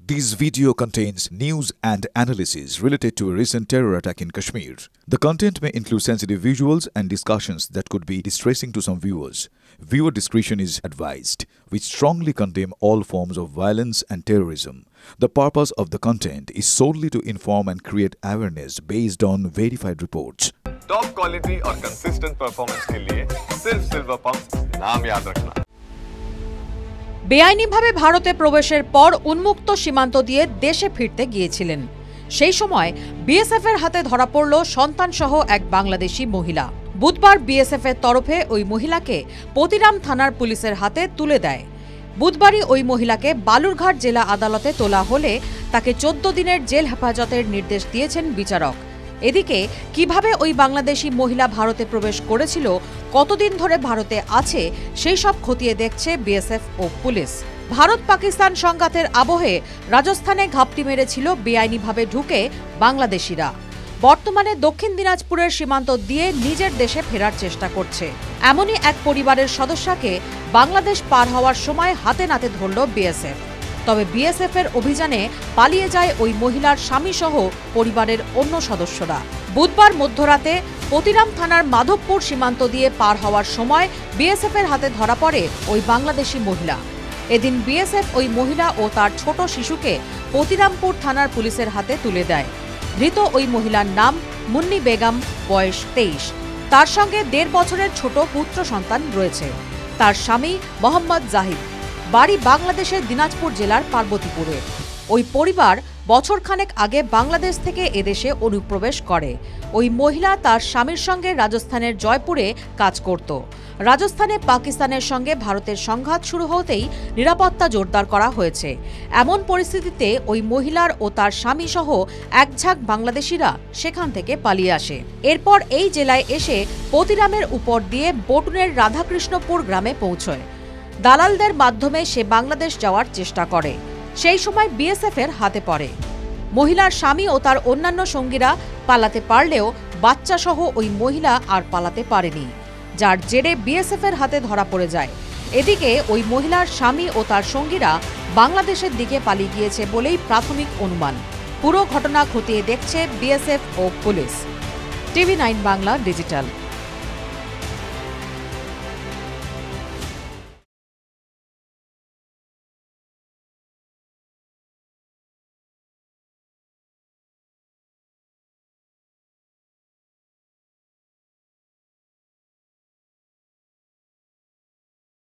This video contains news and analysis related to a recent terror attack in Kashmir. The content may include sensitive visuals and discussions that could be distressing to some viewers. Viewer discretion is advised. We strongly condemn all forms of violence and terrorism. The purpose of the content is solely to inform and create awareness based on verified reports. Top quality और consistent performance के लिए सिर्फ silver pump नाम याद रखना। বেআইনিভাবে ভারতে প্রবেশের পর উন্মুক্ত সীমান্ত দিয়ে দেশে ফিরতে গিয়েছিলেন। সেই সময় বিএসএফ এর হাতে ধরা পড়ল সন্তানসহ এক বাংলাদেশি মহিলা। বুধবার বিএসএফ এর তরফে ওই মহিলাকে পতিরাম থানার পুলিশের হাতে তুলে দেয়। বুধবারই ওই মহিলাকে বালুরঘাট জেলা আদালতে তোলা হলে তাকে 14 দিনের জেল হেফাজতের নির্দেশ দিয়েছেন বিচারক। এদিকে কিভাবে ওই বাংলাদেশি মহিলা ভারতে প্রবেশ করেছিল, কতদিন ধরে ভারতে আছে, সেই সব খতিয়ে দেখছে বিএসএফ ও পুলিশ। ভারত পাকিস্তান সংঘাতের আবহে রাজস্থানে ঘাপটি মেরেছিল বেআইনিভাবে ঢুকে বাংলাদেশিরা। বর্তমানে দক্ষিণ দিনাজপুরের সীমান্ত দিয়ে নিজের দেশে ফেরার চেষ্টা করছে। এমনই এক পরিবারের সদস্যকে বাংলাদেশ পার হওয়ার সময় হাতে নাতে ধরল বিএসএফ। তবে বিএসএফ এর অভিযানে পালিয়ে যায় ওই মহিলার স্বামীসহ পরিবারের অন্য সদস্যরা। বুধবার মধ্যরাতে পতিরাম থানার মাধবপুর সীমান্ত দিয়ে পার হওয়ার সময় বিএসএফ এর হাতে ধরা পড়ে ওই বাংলাদেশি মহিলা। এদিন বিএসএফ ওই মহিলা ও তার ছোট শিশুকে পতিরামপুর থানার পুলিশের হাতে তুলে দেয়। ধৃত ওই মহিলার নাম মুন্নি বেগম, বয়স 23। তার সঙ্গে 1.5 বছরের ছোট পুত্র সন্তান রয়েছে। তার স্বামী মোহাম্মদ জাহিদ, বাড়ি বাংলাদেশের দিনাজপুর জেলার পার্বতীপুরে। ওই পরিবার বছরখানেক আগে বাংলাদেশ থেকে এদেশে অনুপ্রবেশ করে। ওই মহিলা তার স্বামীর সঙ্গে রাজস্থানের জয়পুরে কাজ করত। রাজস্থানে পাকিস্তানের সঙ্গে ভারতের সংঘাত শুরু হতেই নিরাপত্তা জোরদার করা হয়েছে। এমন পরিস্থিতিতে ওই মহিলার ও তার স্বামী সহ একঝাঁক বাংলাদেশিরা সেখান থেকে পালিয়ে আসে। এরপর এই জেলায় এসে পতিরামের উপর দিয়ে বটুনের রাধাকৃষ্ণপুর গ্রামে পৌঁছয়। দালালদের মাধ্যমে সে বাংলাদেশ যাওয়ার চেষ্টা করে। সেই সময় বিএসএফ এর হাতে পড়ে। মহিলার স্বামী ও তার অন্যান্য সঙ্গীরা পালাতে পারলেও বাচ্চাসহ ওই মহিলা আর পালাতে পারেনি, যার জেরে বিএসএফ এর হাতে ধরা পড়ে যায়। এদিকে ওই মহিলার স্বামী ও তার সঙ্গীরা বাংলাদেশের দিকে পালিয়ে গিয়েছে বলেই প্রাথমিক অনুমান। পুরো ঘটনা খতিয়ে দেখছে বিএসএফ ও পুলিশ। টিভি9 বাংলা ডিজিটাল।